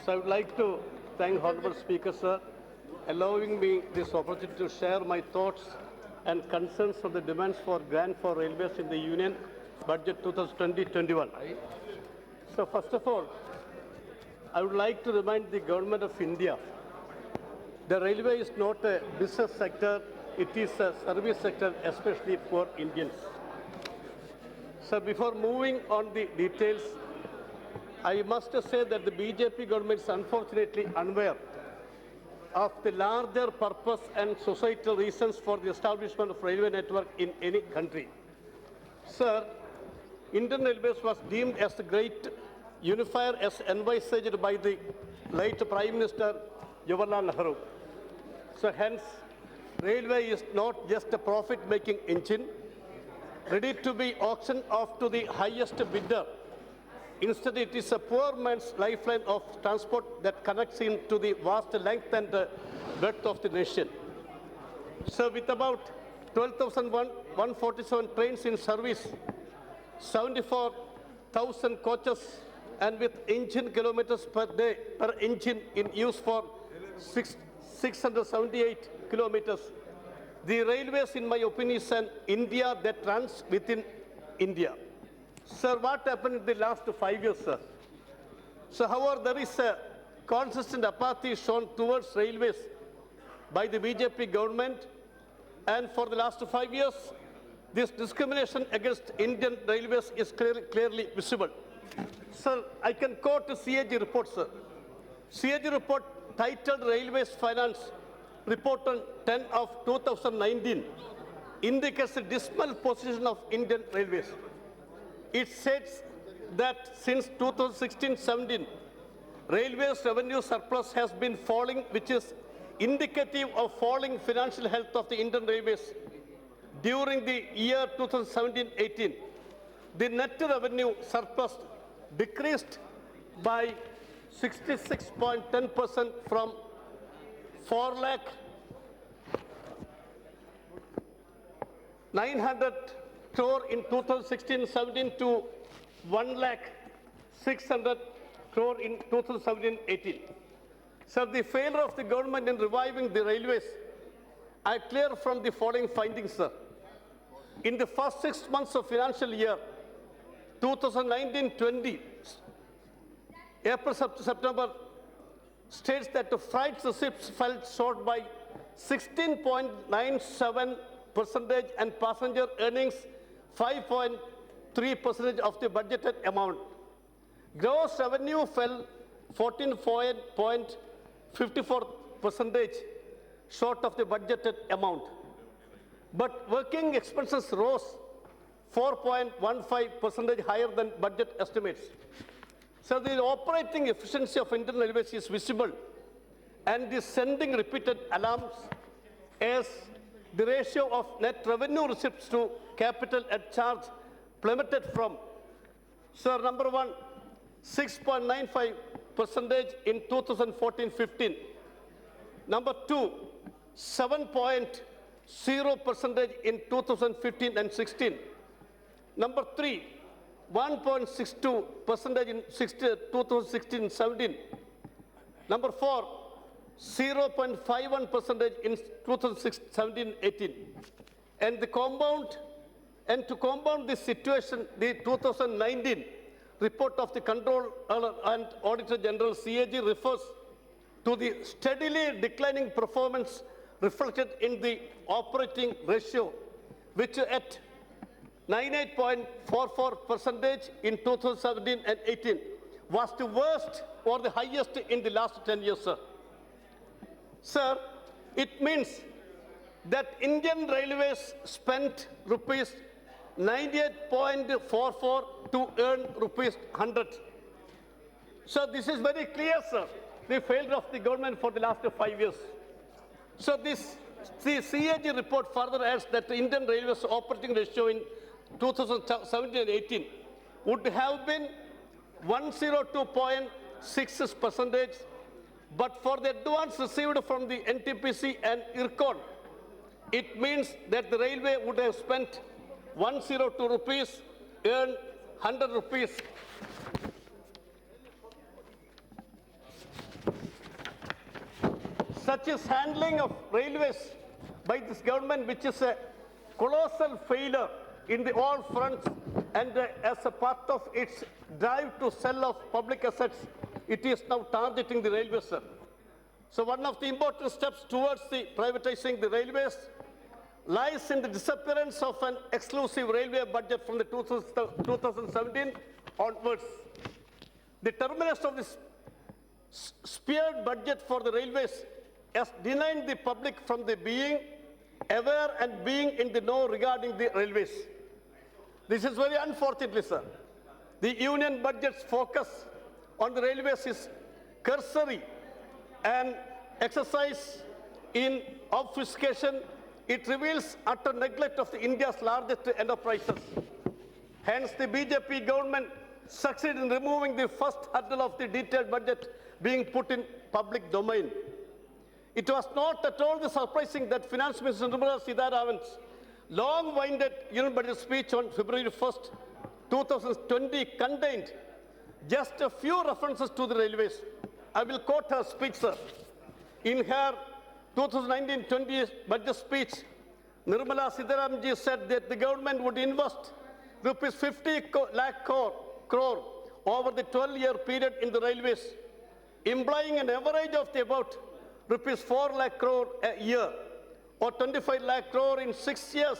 So I would like to thank Honorable Speaker, sir, allowing me this opportunity to share my thoughts and concerns on the demands for grant for railways in the Union Budget 2020-21. So first of all, I would like to remind the Government of India, the railway is not a business sector, it is a service sector, especially for Indians. So before moving on the details, I must say that the BJP government is unfortunately unaware of the larger purpose and societal reasons for the establishment of railway network in any country. Sir, Indian Railways was deemed as the great unifier as envisaged by the late Prime Minister Jawaharlal Nehru. So hence, railway is not just a profit-making engine, ready to be auctioned off to the highest bidder. Instead, it is a poor man's lifeline of transport that connects him to the vast length and breadth of the nation. So with about 12,147 trains in service, 74,000 coaches, and with engine kilometers per day per engine in use for 678 kilometers, the railways, in my opinion, is an India that runs within India. Sir, what happened in the last 5 years, sir? So, however, there is a consistent apathy shown towards railways by the BJP government, and for the last 5 years, this discrimination against Indian railways is clearly visible. Sir, I can quote the CAG report, sir. CAG report titled Railways Finance Report on 10 of 2019 indicates the dismal position of Indian railways. It says that since 2016-17, railways revenue surplus has been falling, which is indicative of falling financial health of the Indian railways. During the year 2017-18, the net revenue surplus decreased by 66.10% from 4 lakh 900 crore in 2016-17 to 1 lakh 600 crore in 2017-18. So the failure of the government in reviving the railways are clear from the following findings, sir. In the first 6 months of financial year 2019-20, April September states that the freight receipts fell short by 16.97% and passenger earnings 5.3% of the budgeted amount. Gross revenue fell 14.54% short of the budgeted amount. But working expenses rose 4.15% higher than budget estimates. So the operating efficiency of Indian Railways is visible and is sending repeated alarms as the ratio of net revenue receipts to capital at charge plummeted from, sir, number one, 6.95% in 2014-15. Number two, 7.0% in 2015 and 16. Number three, 1.62% in 2016-17. Number four, 0.51% in 2017-18. And to compound this situation, the 2019 report of the Controller and Auditor General CAG refers to the steadily declining performance reflected in the operating ratio, which at 98.44% in 2017 and 18 was the worst or the highest in the last 10 years, sir. Sir, it means that Indian Railways spent rupees 98.44 to earn rupees 100. So this is very clear, sir, the failure of the government for the last 5 years. So the CAG report further adds that the Indian Railways operating ratio in 2017 and 18 would have been 102.66%, but for the advance received from the NTPC and IRCON, it means that the railway would have spent 102 rupees, earned 100 rupees. such is handling of railways by this government, which is a colossal failure in the all fronts, and as a part of its drive to sell off public assets, it is now targeting the railways, sir. So one of the important steps towards the privatizing the railways lies in the disappearance of an exclusive railway budget from the 2017 onwards. The terminus of this speared budget for the railways has denied the public from the being aware and being in the know regarding the railways. This is very unfortunately, sir. The union budget's focus on the railways is cursory and exercise in obfuscation. It reveals utter neglect of India's largest enterprises. Hence, the BJP government succeeded in removing the first hurdle of the detailed budget being put in public domain. It was not at all surprising that Finance Minister Nirmala Sitharaman's long-winded union budget speech on February 1st, 2020 contained just a few references to the railways. I will quote her speech, sir. In her 2019-20 budget speech, Nirmala Sitharaman said that the government would invest rupees 50 lakh crore over the 12-year period in the railways, implying an average of about rupees 4 lakh crore a year or 25 lakh crore in 6 years.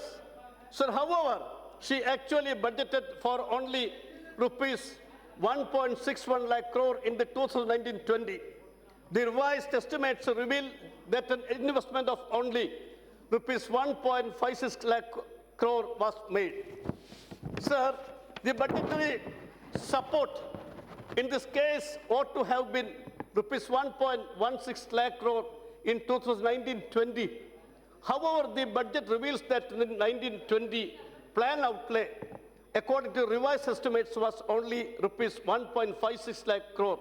So, however, she actually budgeted for only rupees 1.61 lakh crore in the 2019-20. The revised estimates reveal that an investment of only rupees 1.56 lakh crore was made. Sir, the budgetary support in this case ought to have been rupees 1.16 lakh crore in 2019-20. However, the budget reveals that in the 1920 plan outlay, according to revised estimates, was only rupees 1.56 lakh crore,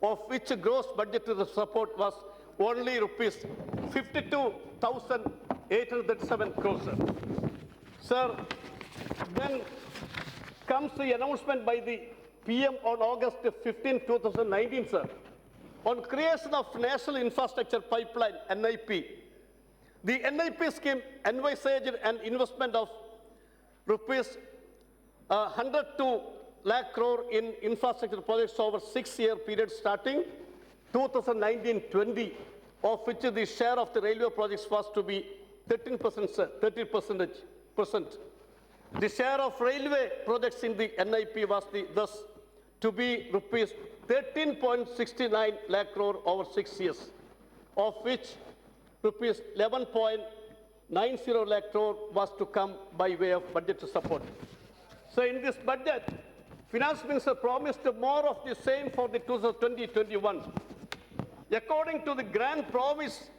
of which gross budgetary support was only rupees 52,837 crores. Sir, then comes the announcement by the PM on August 15, 2019, sir, on creation of National Infrastructure Pipeline, NIP. The NIP scheme envisaged an investment of rupees 102 lakh crore in infrastructure projects over 6-year period starting 2019-20, of which the share of the railway projects was to be 13%, sir, 30%. The share of railway projects in the NIP was thus to be rupees 13.69 lakh crore over 6 years, of which rupees 11.90 lakh crore was to come by way of budget support. So in this budget, Finance Minister promised more of the same for the 2020-21. According to the grand promise,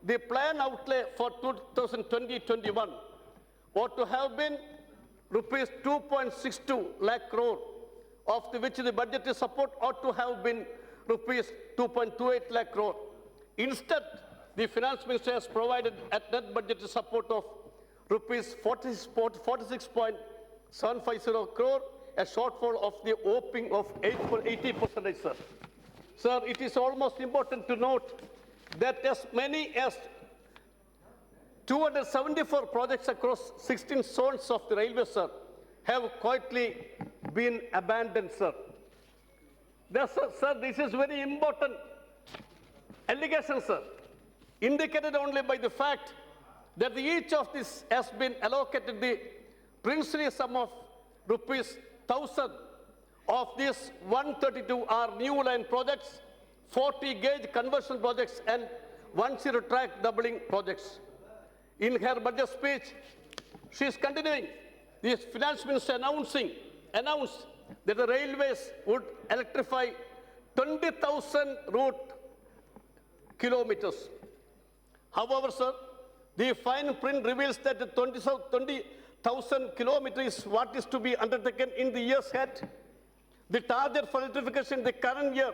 the plan outlay for 2020-21 ought to have been rupees 2.62 lakh crore, of which the budgetary support ought to have been rupees 2.28 lakh crore. Instead, the Finance Minister has provided a net budgetary support of rupees 46.750 crore, a shortfall of the opening of 80%, sir. Sir, it is almost important to note that as many as 274 projects across 16 zones of the railway, sir, have quietly been abandoned, sir. Sir, this is very important allegation, sir, indicated only by the fact that each of these has been allocated the princely sum of rupees 1,000. Of these, 132 are new line projects, 40 gauge conversion projects, and 10 track doubling projects. In her budget speech, she is continuing. The Finance Minister announced that the railways would electrify 20,000 route kilometers. However, sir, the fine print reveals that the 20,000 kilometers is what is to be undertaken in the years ahead. The target for electrification in the current year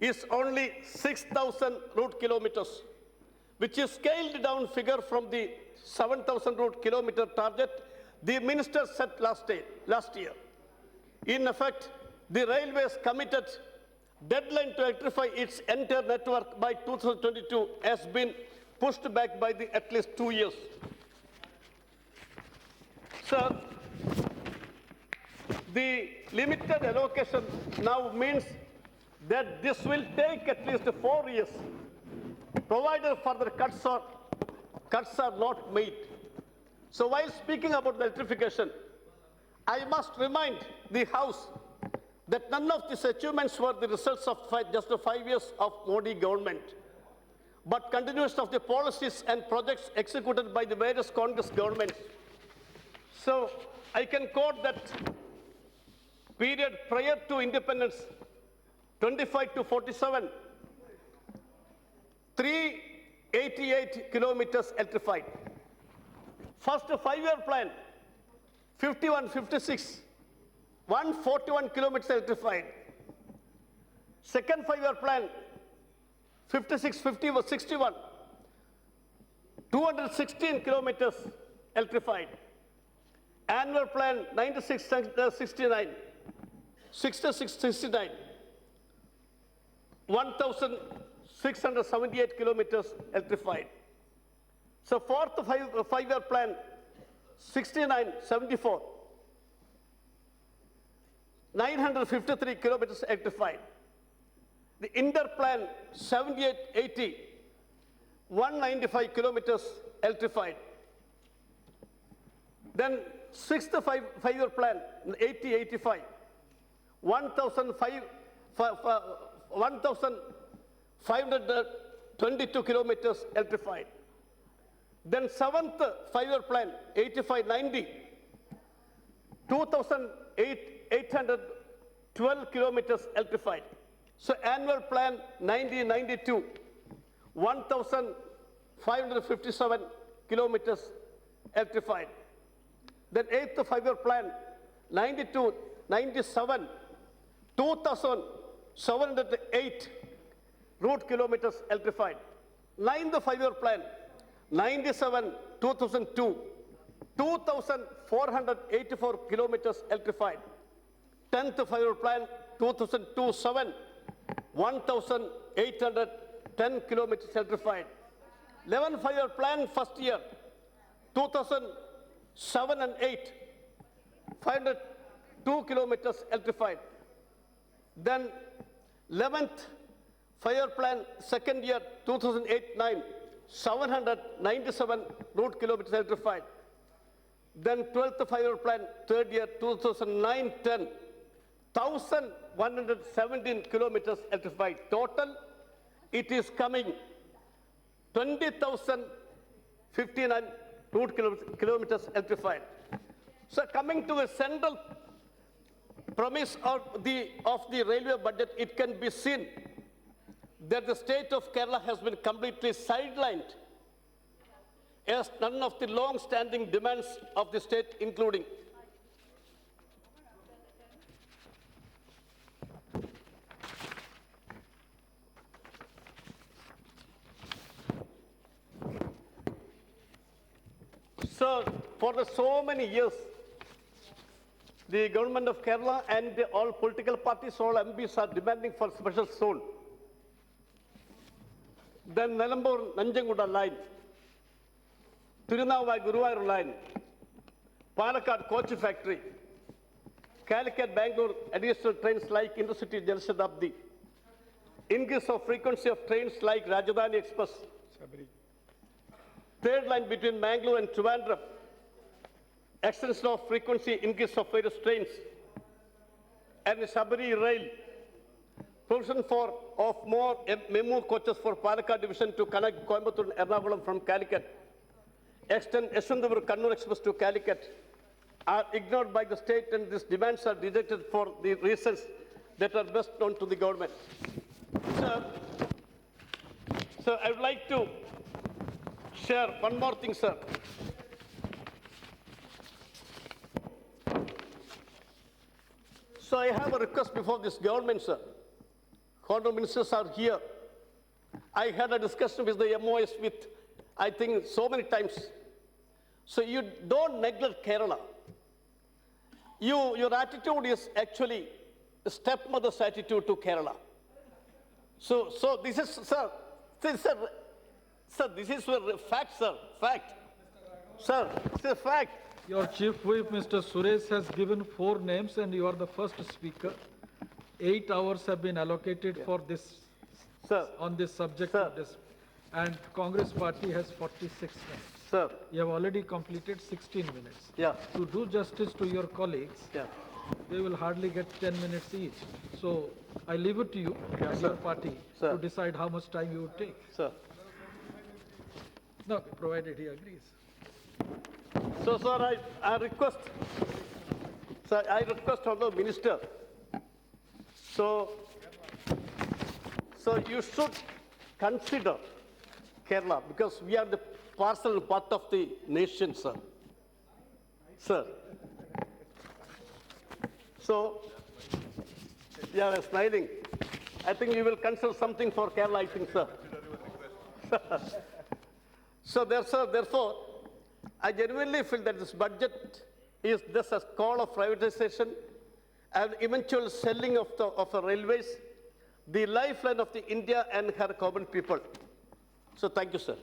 is only 6,000 route kilometers, which is scaled down figure from the 7,000 route kilometer target the minister set last year. In effect, the railways committed Deadline to electrify its entire network by 2022 has been pushed back by at least 2 years. Sir, the limited allocation now means that this will take at least 4 years, provided further cuts are not made. So while speaking about the electrification, I must remind the House that none of these achievements were the results of just 5 years of Modi government, but continuation of the policies and projects executed by the various Congress governments. So I can quote that period prior to independence, 25 to 47, 388 kilometers electrified. First 5-year plan, 51, 56, 141 kilometers electrified. Second 5-year plan, 56, 50, 61, 216 kilometers electrified. Annual plan, 96, 69, 66, 69, 1,678 kilometers electrified. So fourth 5-year plan, 69, 74, 953 kilometers electrified. The Inter plan, 78, 80, 195 kilometers electrified. Then sixth 5-year plan, 80, 85, 1,522 kilometers electrified. Then seventh 5-year plan, 85, 90, 2,812 kilometers electrified. So annual plan, 90, 92, 1,557 kilometers electrified. Then eighth 5-year plan, 92, 97, 2,708 route kilometers electrified. Ninth 5-year plan, 97, 2002, 2,484 kilometers electrified. 10th 5-year plan, 2002, 7, 1,810 kilometers electrified. 11th 5-year plan, first year, 2007 and 8, 502 kilometers electrified. Then 11th 5-year plan, second year, 2008-9, 797 route kilometers electrified. Then 12th 5-year plan, third year, 2009-10, 1,117 kilometers electrified. Total, it is coming 20,059 route kilometers electrified. So coming to the central promise of the railway budget, it can be seen that the state of Kerala has been completely sidelined, as none of the long-standing demands of the state, including so for so many years, the government of Kerala and all political parties, all MPs are demanding for special zone. Then Nellambur Nanjanguda line, Tirunavai Guruvayur line, Palakkad coach factory, Calicut Bangalore additional trains like Intercity Jalshatabdi, increase of frequency of trains like Rajdhani Express, third line between Mangalore and Trivandrum, extension of frequency, increase of various trains, and Sabari rail, provision of more memo coaches for Palakkad division to connect Coimbatore and Ernakulam from Calicut, extend Yeshwanthapur Kannur Express to Calicut, are ignored by the state, and these demands are rejected for the reasons that are best known to the government. So I would like to share one more thing, sir. So I have a request before this government, sir. Honorable ministers are here. I had a discussion with the MOS I think, so many times. So you don't neglect Kerala. Your attitude is actually a stepmother's attitude to Kerala. So this is, sir, sir, this is a fact, sir, fact. Sir, it's a fact. Your chief whip, Mr. Suresh, has given 4 names and you are the first speaker. 8 hours have been allocated for this, Sir, on this subject Sir. of this. And Congress party has 46 names. sir, You have already completed 16 minutes. yeah, To do justice to your colleagues, yeah. they will hardly get 10 minutes each. So I leave it to you and your party Sir. to decide how much time you would take. Sir. No, provided he agrees. So, sir, I request, sir, I request of the minister. So you should consider Kerala because we are the parcel and part of the nation, sir. Sir. So, you are smiling. I think you will consider something for Kerala, I think, sir. So therefore, I genuinely feel that this budget is just a call of privatization and eventual selling of the railways, the lifeline of the India and her common people. So thank you, sir.